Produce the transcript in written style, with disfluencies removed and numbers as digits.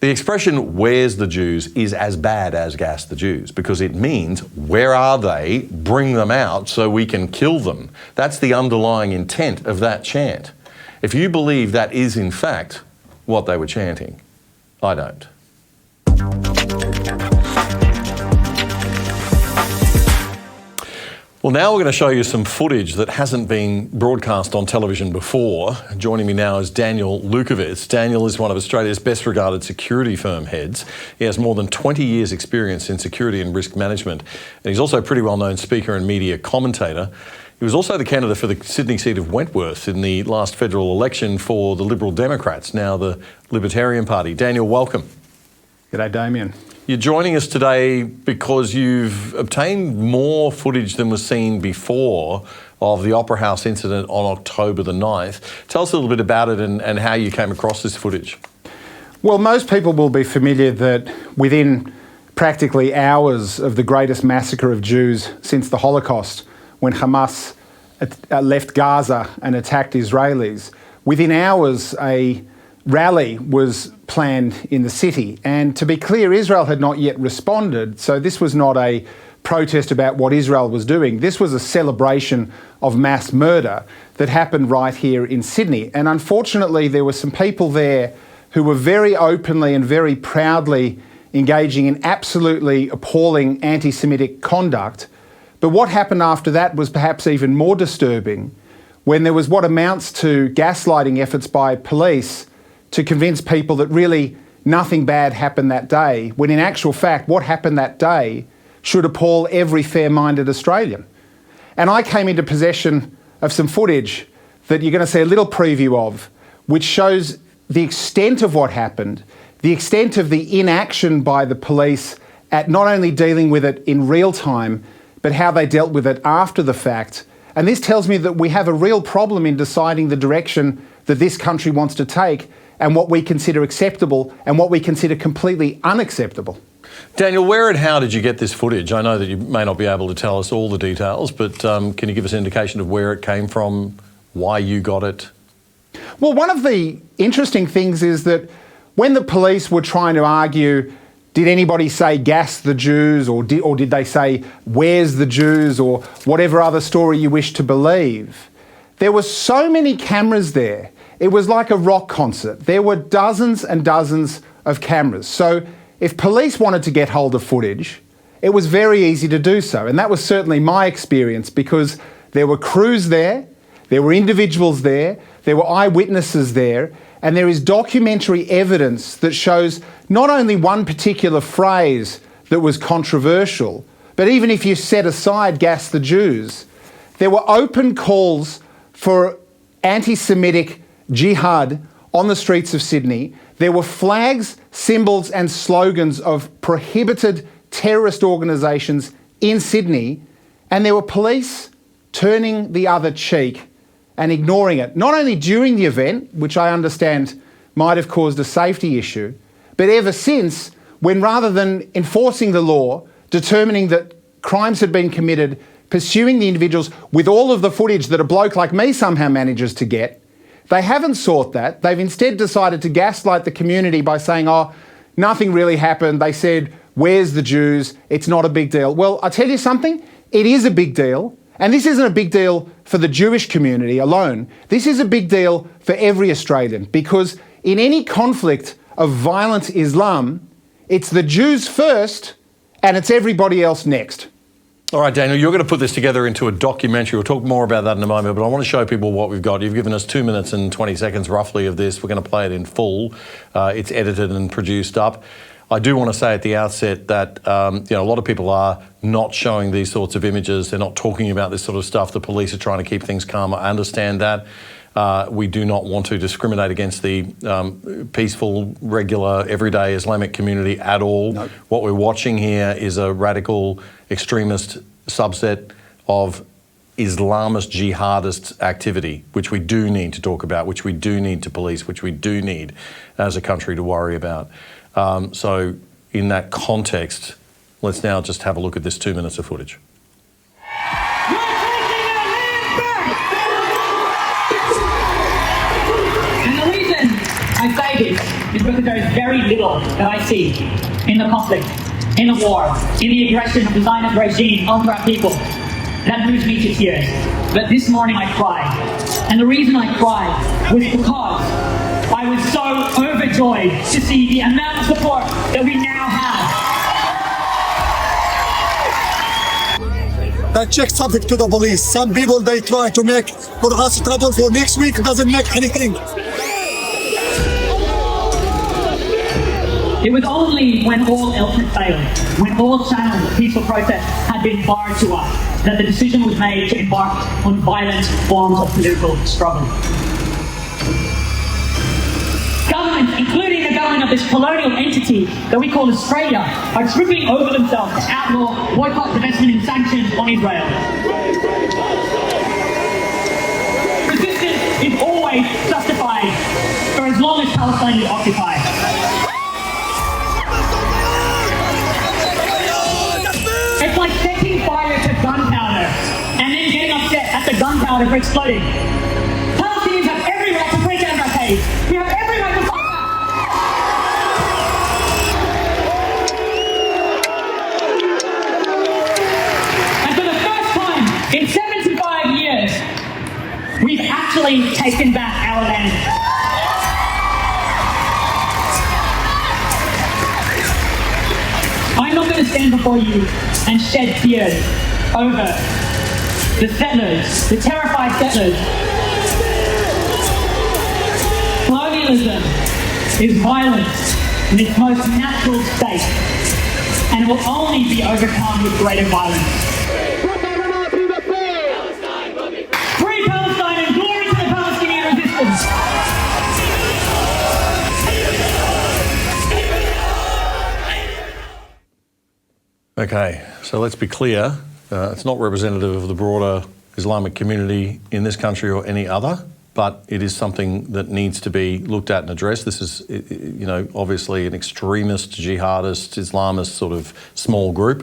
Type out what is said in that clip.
The expression, "where's the Jews?" is as bad as "gas the Jews," because it means, where are they? Bring them out so we can kill them. That's the underlying intent of that chant. If you believe that is in fact what they were chanting, I don't. Well, now we're going to show you some footage that hasn't been broadcast on television before. Joining me now is Daniel Lewkovitz. Daniel is one of Australia's best regarded security firm heads. He has more than 20 years experience in security and risk management. And he's also a pretty well-known speaker and media commentator. He was also the candidate for the Sydney seat of Wentworth in the last federal election for the Liberal Democrats, now the Libertarian Party. Daniel, welcome. G'day, Damian. You're joining us today because you've obtained more footage than was seen before of the Opera House incident on October the 9th. Tell us a little bit about it and how you came across this footage. Well, most people will be familiar that within practically hours of the greatest massacre of Jews since the Holocaust, when Hamas left Gaza and attacked Israelis, within hours a rally was planned in the city. And to be clear, Israel had not yet responded, so this was not a protest about what Israel was doing. This was a celebration of mass murder that happened right here in Sydney. And unfortunately, there were some people there who were very openly and very proudly engaging in absolutely appalling anti-Semitic conduct. But what happened after that was perhaps even more disturbing, when there was what amounts to gaslighting efforts by police to convince people that really nothing bad happened that day, when in actual fact what happened that day should appall every fair-minded Australian. And I came into possession of some footage that you're going to see a little preview of, which shows the extent of what happened, the extent of the inaction by the police at not only dealing with it in real time, but how they dealt with it after the fact. And this tells me that we have a real problem in deciding the direction that this country wants to take, and what we consider acceptable and what we consider completely unacceptable. Daniel, where and how did you get this footage? I know that you may not be able to tell us all the details, but can you give us an indication of where it came from, why you got it? Well, one of the interesting things is that when the police were trying to argue, did anybody say gas the Jews, or did they say where's the Jews, or whatever other story you wish to believe, there were so many cameras there. It was like a rock concert. There were dozens and dozens of cameras. So if police wanted to get hold of footage, it was very easy to do so. And that was certainly my experience, because there were crews there were individuals there were eyewitnesses there, and there is documentary evidence that shows not only one particular phrase that was controversial, but even if you set aside gas the Jews, there were open calls for anti-Semitic jihad on the streets of Sydney. There were flags, symbols and slogans of prohibited terrorist organisations in Sydney, and there were police turning the other cheek and ignoring it, not only during the event, which I understand might have caused a safety issue, but ever since, when rather than enforcing the law, determining that crimes had been committed, pursuing the individuals with all of the footage that a bloke like me somehow manages to get, they haven't sought that. They've instead decided to gaslight the community by saying, oh, nothing really happened. They said, where's the Jews? It's not a big deal. Well, I tell you something, it is a big deal. And this isn't a big deal for the Jewish community alone. This is a big deal for every Australian, because in any conflict of violent Islam, it's the Jews first and it's everybody else next. All right, Daniel, you're going to put this together into a documentary. We'll talk more about that in a moment, but I want to show people what we've got. You've given us 2 minutes and 20 seconds roughly of this. We're going to play it in full. It's edited and produced up. I do want to say at the outset that a lot of people are not showing these sorts of images. They're not talking about this sort of stuff. The police are trying to keep things calm. I understand that. We do not want to discriminate against the peaceful, regular, everyday Islamic community at all. No. What we're watching here is a radical extremist subset of Islamist jihadist activity, which we do need to talk about, which we do need to police, which we do need as a country to worry about. So in that context, let's now just have a look at this 2 minutes of footage. And the reason I say this is because there is very little that I see in the conflict, in the war, in the aggression of the Zionist regime over our people that moves me to tears. But this morning I cried. And the reason I cried was because I was so overjoyed to see the amount of support that we now have. I check something to the police. Some people, they try to make for us trouble for next week, doesn't make anything. It was only when all else had failed, when all channels of peaceful protest had been barred to us, that the decision was made to embark on violent forms of political struggle. Governments, including the government of this colonial entity that we call Australia, are tripping over themselves to outlaw boycott, divestment and sanctions on Israel. Resistance is always justified for as long as Palestine is occupied. It's like setting fire to gunpowder and then getting upset at the gunpowder for exploding. Palestinians have every right to break down blockades. We have every right to fight back. And for the first time in 75 years, we've actually taken back our land. I'm not going to stand before you and shed tears over the settlers, the terrified settlers. Colonialism is violence in its most natural state, and it will only be overcome with greater violence. Free Palestine and glory to the Palestinian resistance! Okay, so let's be clear. It's not representative of the broader Islamic community in this country or any other, but it is something that needs to be looked at and addressed. This is, obviously an extremist, jihadist, Islamist sort of small group.